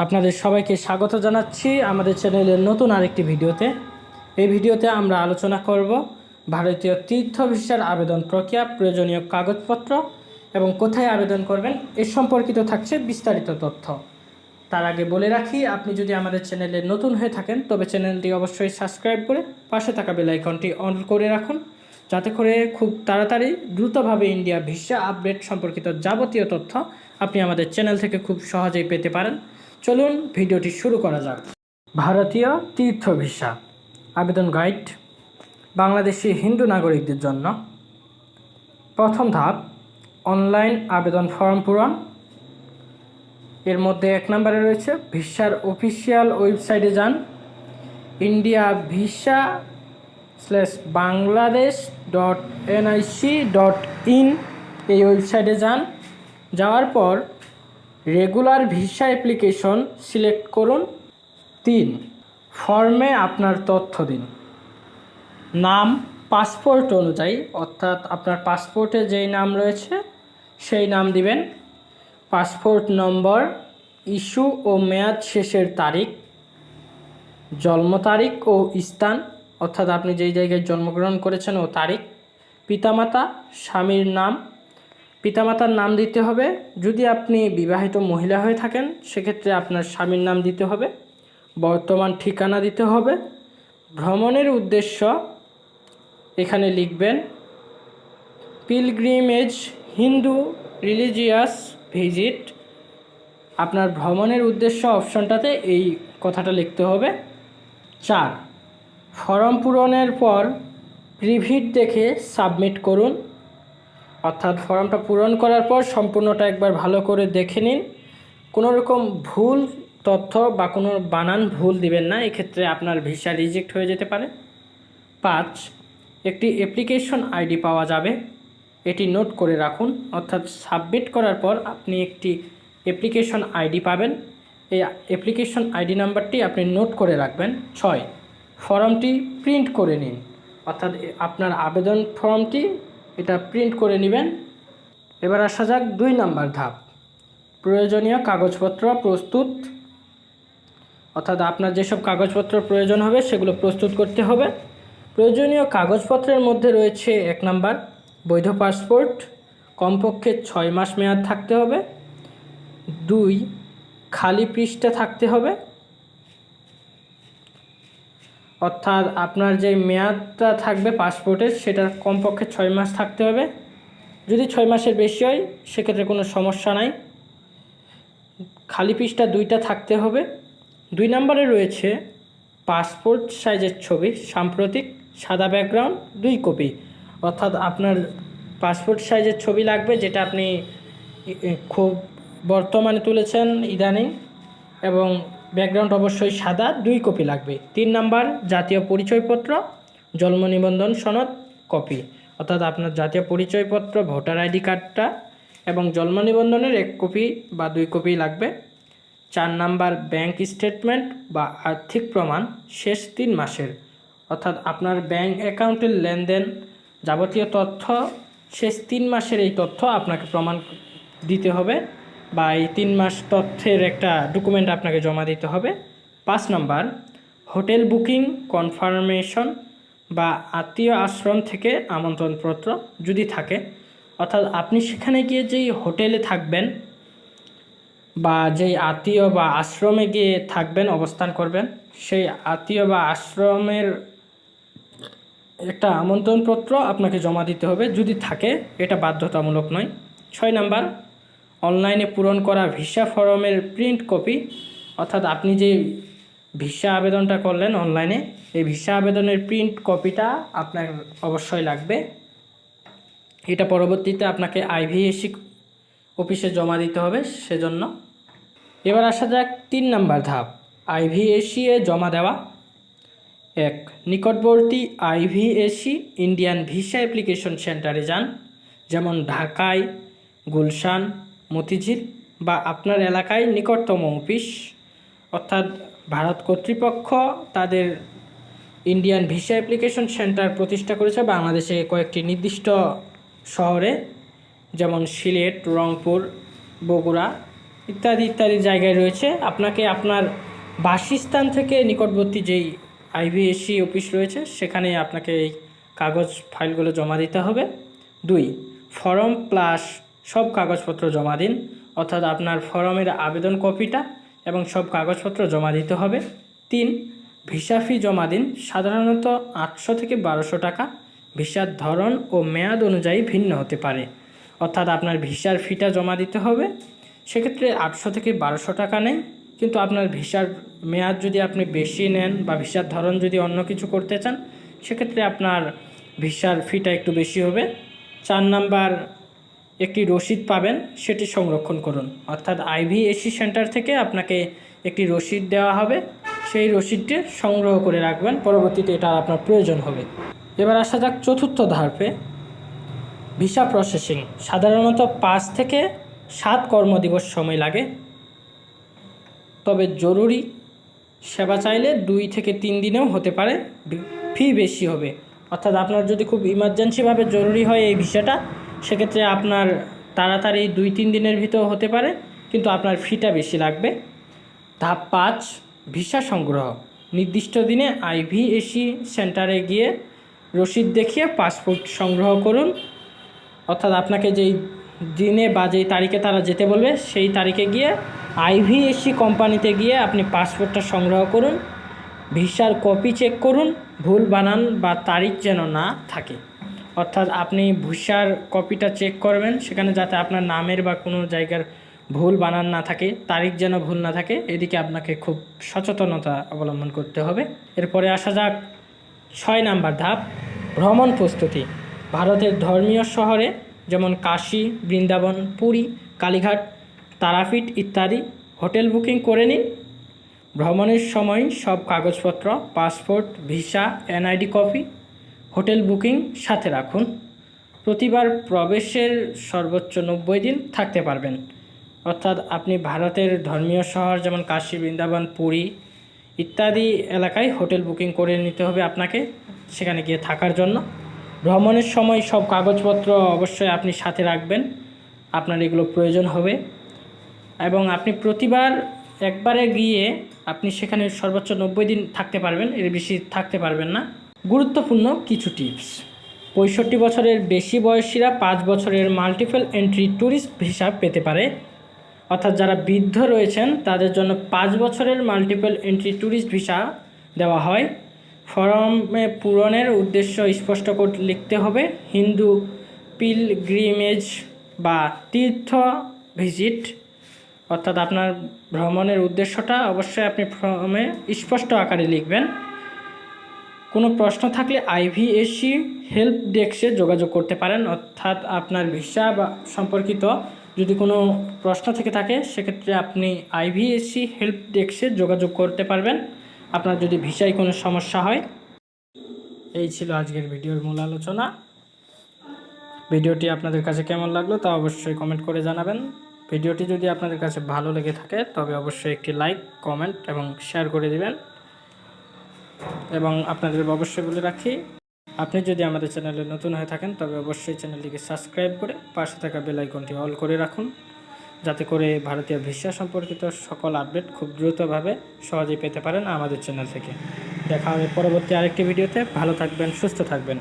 আপনাদের সবাইকে স্বাগত জানাচ্ছি আমাদের চ্যানেলের নতুন আরেকটি ভিডিওতে। এই ভিডিওতে আমরা আলোচনা করব ভারতীয় তীর্থ ভিসার আবেদন প্রক্রিয়া, প্রয়োজনীয় কাগজপত্র এবং কোথায় আবেদন করবেন এ সম্পর্কিত থাকছে বিস্তারিত তথ্য। তার আগে বলে রাখি, আপনি যদি আমাদের চ্যানেলে নতুন হয়ে থাকেন তবে চ্যানেলটি অবশ্যই সাবস্ক্রাইব করে পাশে থাকা বেল আইকনটি অন করে রাখুন, যাতে করে খুব তাড়াতাড়ি দ্রুতভাবে ইন্ডিয়া ভিসা আপডেট সম্পর্কিত যাবতীয় তথ্য আপনি আমাদের চ্যানেল থেকে খুব সহজেই পেতে পারেন। চলুন ভিডিওটি শুরু করা যাক। ভারতীয় তীর্থ ভিসা আবেদন গাইড বাংলাদেশি হিন্দু নাগরিকদের জন্য। প্রথম ধাপ, অনলাইন আবেদন ফর্ম পূরণ। এর মধ্যে 1 নম্বরে রয়েছে ভিসার অফিসিয়াল ওয়েবসাইটে যান, india.visa/bangladesh.nic.in এই ওয়েবসাইটে যান। যাওয়ার পর রেগুলার ভিসা অ্যাপ্লিকেশন সিলেক্ট করুন। 3, ফর্মে আপনার তথ্য দিন। নাম পাসপোর্ট অনুযায়ী, অর্থাৎ আপনার পাসপোর্টে যেই নাম রয়েছে সেই নাম দিবেন। পাসপোর্ট নম্বর, ইস্যু ও মেয়াদ শেষের তারিখ, জন্ম তারিখ ও স্থান, অর্থাৎ আপনি যেই জায়গায় জন্মগ্রহণ করেছেন ও তারিখ। পিতামাতা, স্বামীর নাম, পিতামাতার নাম দিতে হবে। যদি আপনি বিবাহিত মহিলা হয়ে থাকেন সেক্ষেত্রে আপনার স্বামীর নাম দিতে হবে। বর্তমান ঠিকানা দিতে হবে। ভ্রমণের উদ্দেশ্য এখানে লিখবেন পিলগ্রিমেজ হিন্দু রিলিজিয়াস ভিজিট। আপনার ভ্রমণের উদ্দেশ্য অপশনটাতে এই কথাটা লিখতে হবে। 4, ফর্ম পূরণের পর প্রিভিট দেখে সাবমিট করুন, অর্থাৎ ফর্মটা পূরণ করার পর সম্পূর্ণটা একবার ভালো করে দেখে নিন। কোনো রকম ভুল তথ্য বা কোনো বানান ভুল দিবেন না, এক্ষেত্রে আপনার ভিসা রিজেক্ট হয়ে যেতে পারে। 5, একটি অ্যাপ্লিকেশন আইডি পাওয়া যাবে, এটি নোট করে রাখুন, অর্থাৎ সাবমিট করার পর আপনি একটি অ্যাপ্লিকেশন আইডি পাবেন। এই অ্যাপ্লিকেশন আইডি নাম্বারটি আপনি নোট করে রাখবেন। 6, ফর্মটি প্রিন্ট করে নিন, অর্থাৎ আপনার আবেদন ফর্মটি এটা প্রিন্ট করে নেবেন। এবার আসা যাক 2 নম্বর ধাপ, প্রয়োজনীয় কাগজপত্র প্রস্তুত, অর্থাৎ আপনার যেসব কাগজপত্র প্রয়োজন হবে সেগুলো প্রস্তুত করতে হবে। প্রয়োজনীয় কাগজপত্রের মধ্যে রয়েছে 1 নম্বর, বৈধ পাসপোর্ট, কমপক্ষে 6 মাস মেয়াদ থাকতে হবে। 2, খালি পৃষ্ঠা থাকতে হবে, অর্থাৎ আপনার যে মেয়াদটা থাকবে পাসপোর্টের সেটার কমপক্ষে 6 মাস থাকতে হবে। যদি 6 মাসের বেশি হয় সেক্ষেত্রে কোনো সমস্যা নাই। খালি পৃষ্ঠা 2টা থাকতে হবে। 2 নম্বরে রয়েছে পাসপোর্ট সাইজের ছবি, সাম্প্রতিক, সাদা ব্যাকগ্রাউন্ড, 2 কপি, অর্থাৎ আপনার পাসপোর্ট সাইজের ছবি লাগবে যেটা আপনি খুব বর্তমানে তুলেছেন ইদানিং, এবং ব্যাকগ্রাউন্ড অবশ্যই সাদা, 2 কপি লাগবে। 3 নাম্বার, জাতীয় পরিচয়পত্র, জন্ম নিবন্ধন সনদ কপি, অর্থাৎ আপনার জাতীয় পরিচয়পত্র, ভোটার আইডি কার্ডটা এবং জন্ম নিবন্ধনের 1 কপি বা 2 কপি লাগবে। 4 নাম্বার, ব্যাংক স্টেটমেন্ট বা আর্থিক প্রমাণ শেষ 3 মাসের, অর্থাৎ আপনার ব্যাংক অ্যাকাউন্টের লেনদেন যাবতীয় তথ্য শেষ 3 মাসের এই তথ্য আপনাকে প্রমাণ দিতে হবে, বা এই 3 মাস তথ্যের একটা ডকুমেন্ট আপনাকে জমা দিতে হবে। 5 নাম্বার, হোটেল বুকিং কনফার্মেশন বা আত্মীয় আশ্রম থেকে আমন্ত্রণপত্র যদি থাকে, অর্থাৎ আপনি সেখানে গিয়ে যেই হোটেলে থাকবেন বা যেই আত্মীয় বা আশ্রমে গিয়ে থাকবেন, অবস্থান করবেন, সেই আত্মীয় বা আশ্রমের একটা আমন্ত্রণপত্র আপনাকে জমা দিতে হবে যদি থাকে, এটা বাধ্যতামূলক নয়। 6 নাম্বার, অনলাইনে পূরণ করা ভিসা ফর্মের প্রিন্ট কপি, অর্থাৎ আপনি যে ভিসা আবেদনটা করলেন অনলাইনে, এই ভিসা আবেদনের প্রিন্ট কপিটা আপনার অবশ্যই লাগবে। এটা পরবর্তীতে আপনাকে আইভিএসি অফিসে জমা দিতে হবে সেজন্য। এবার আসা যাক 3 নাম্বার ধাপ, আইভিএসি এ জমা দেওয়া। 1, নিকটবর্তী আইভিএসি ইন্ডিয়ান ভিসা অ্যাপ্লিকেশন সেন্টারে যান, যেমন ঢাকায়, গুলশান, মতিঝিল বা আপনার এলাকায় নিকটতম অফিস, অর্থাৎ ভারত কর্তৃপক্ষ তাদের ইন্ডিয়ান ভিসা অ্যাপ্লিকেশন সেন্টার প্রতিষ্ঠা করেছে বাংলাদেশে কয়েকটি নির্দিষ্ট শহরে, যেমন সিলেট, রংপুর, বগুড়া ইত্যাদি ইত্যাদি জায়গায় রয়েছে। আপনাকে আপনার বাসস্থান থেকে নিকটবর্তী যেই আইভিএসসি অফিস রয়েছে সেখানে আপনাকে এই কাগজ ফাইলগুলো জমা দিতে হবে। 2, ফর্ম প্লাস সব কাগজপত্র জমা দিন, অর্থাৎ আপনার ফর্মের আবেদন কপিটা এবং সব কাগজপত্র জমা দিতে হবে। 3, ভিসা ফি জমা দিন, সাধারণত 800 থেকে 1200 টাকা। ভিসার ধরন ও মেয়াদ অনুযায়ী ভিন্ন হতে পারে, অর্থাৎ আপনার ভিসার ফিটা জমা দিতে হবে। সেক্ষেত্রে 800 থেকে 1200 টাকা নেই, কিন্তু আপনার ভিসার মেয়াদ যদি আপনি বেশি নেন বা ভিসার ধরন যদি অন্য কিছু করতে চান সেক্ষেত্রে আপনার ভিসার ফিটা একটু বেশি হবে। 4 নাম্বার, একটি রসিদ পাবেন, সেটি সংরক্ষণ করুন, অর্থাৎ আইভিএসসি সেন্টার থেকে আপনাকে একটি রসিদ দেওয়া হবে, সেই রসিদটি সংগ্রহ করে রাখবেন, পরবর্তীতে এটা আপনার প্রয়োজন হবে। এবার আসা যাক চতুর্থ ধাপে, ভিসা প্রসেসিং। সাধারণত 5 থেকে 7 কর্মদিবস সময় লাগে, তবে জরুরি সেবা চাইলে 2 থেকে 3 দিনেও হতে পারে, ফি বেশি হবে। অর্থাৎ আপনার যদি খুব ইমার্জেন্সিভাবে জরুরি হয় এই ভিসাটা, সেক্ষেত্রে আপনার তাড়াতাড়ি 2-3 দিনের ভিতর হতে পারে, কিন্তু আপনার ফিটা বেশি লাগবে। ধাপ 5, ভিসা সংগ্রহ। নির্দিষ্ট দিনে আইভিএসসি সেন্টারে গিয়ে রসিদ দেখিয়ে পাসপোর্ট সংগ্রহ করুন, অর্থাৎ আপনাকে যেই দিনে বা যেই তারিখে তারা যেতে বলবে সেই তারিখে গিয়ে আইভিএসসি কোম্পানিতে গিয়ে আপনি পাসপোর্টটা সংগ্রহ করুন। ভিসার কপি চেক করুন, ভুল বানান বা তারিখ যেন না থাকে, অর্থাৎ আপনি ভিসার কপিটা চেক করবেন, সেখানে যাতে আপনার নামের বা কোনো জায়গার ভুল বানান না থাকে, তারিখ যেন ভুল না থাকে, এদিকে আপনাকে খুব সচেতনতা অবলম্বন করতে হবে। এরপরে আসা যাক 6 নাম্বার ধাপ, ভ্রমণ প্রস্তুতি। ভারতের ধর্মীয় শহরে যেমন কাশী, বৃন্দাবন, পুরী, কালীঘাট, তারাপীঠ ইত্যাদি হোটেল বুকিং করে নিন। ভ্রমণের সময় সব কাগজপত্র, passport, visa, NID copy, hotel booking সাথে রাখুন। প্রতিবার প্রবেশের সর্বোচ্চ 90 দিন থাকতে পারবেন, অর্থাৎ আপনি ভারতের ধর্মীয় শহর যেমন কাশী, বৃন্দাবন, পুরী ইত্যাদি এলাকায় হোটেল বুকিং করে নিতে হবে আপনাকে সেখানে গিয়ে থাকার জন্য। ভ্রমণের সময় সব কাগজপত্র অবশ্যই আপনি সাথে রাখবেন, আপনার এগুলো প্রয়োজন হবে। এবং আপনি প্রতিবার একবারে গিয়ে আপনি সেখানে সর্বোচ্চ 90 দিন থাকতে পারবেন, এর বেশি থাকতে পারবেন না। গুরুত্বপূর্ণ কিছু টিপস। 65 বছরের বেশি বয়সীরা 5 বছরের মাল্টিপল এন্ট্রি ট্যুরিস্ট ভিসা পেতে পারে, অর্থাৎ যারা বৃদ্ধ রয়েছেন তাদের জন্য 5 বছরের মাল্টিপল এন্ট্রি ট্যুরিস্ট ভিসা দেওয়া হয়। ফর্মে পূরণের উদ্দেশ্য স্পষ্ট করে লিখতে হবে। হিন্দু পিলগ্রিমেজ বা তীর্থ ভিজিট, অর্থাৎ আপনার ভ্রমণের উদ্দেশ্যটা অবশ্যই আপনি ফর্মে স্পষ্ট আকারে লিখবেন। কোনো প্রশ্ন থাকলে আইভিএসসি হেল্প ডেস্কে যোগাযোগ করতে পারেন, অর্থাৎ আপনার ভিসা বা সম্পর্কিত যদি কোনো প্রশ্ন থেকে থাকে সেক্ষেত্রে আপনি আইভিএসসি হেল্প ডেস্কে যোগাযোগ করতে পারবেন আপনার যদি ভিসায় কোনো সমস্যা হয়। এই ছিল আজকের ভিডিওর মূল আলোচনা। ভিডিওটি আপনাদের কাছে কেমন লাগলো তা অবশ্যই কমেন্ট করে জানাবেন। ভিডিওটি যদি আপনাদের কাছে ভালো লেগে থাকে তবে অবশ্যই একটি লাইক, কমেন্ট এবং শেয়ার করে দিবেন। এবং আপনাদের অবশ্যই বলে রাখি, আপনি যদি আমাদের চ্যানেলে নতুন হয়ে থাকেন তবে অবশ্যই চ্যানেলটিকে সাবস্ক্রাইব করে পাশে থাকা বেল আইকনটি অল করে রাখুন, যাতে করে ভারতীয় ভিসা সম্পর্কিত সকল আপডেট খুব দ্রুতভাবে সহজেই পেতে পারেন আমাদের চ্যানেল থেকে। দেখা হবে পরবর্তী আরেকটি ভিডিওতে। ভালো থাকবেন, সুস্থ থাকবেন।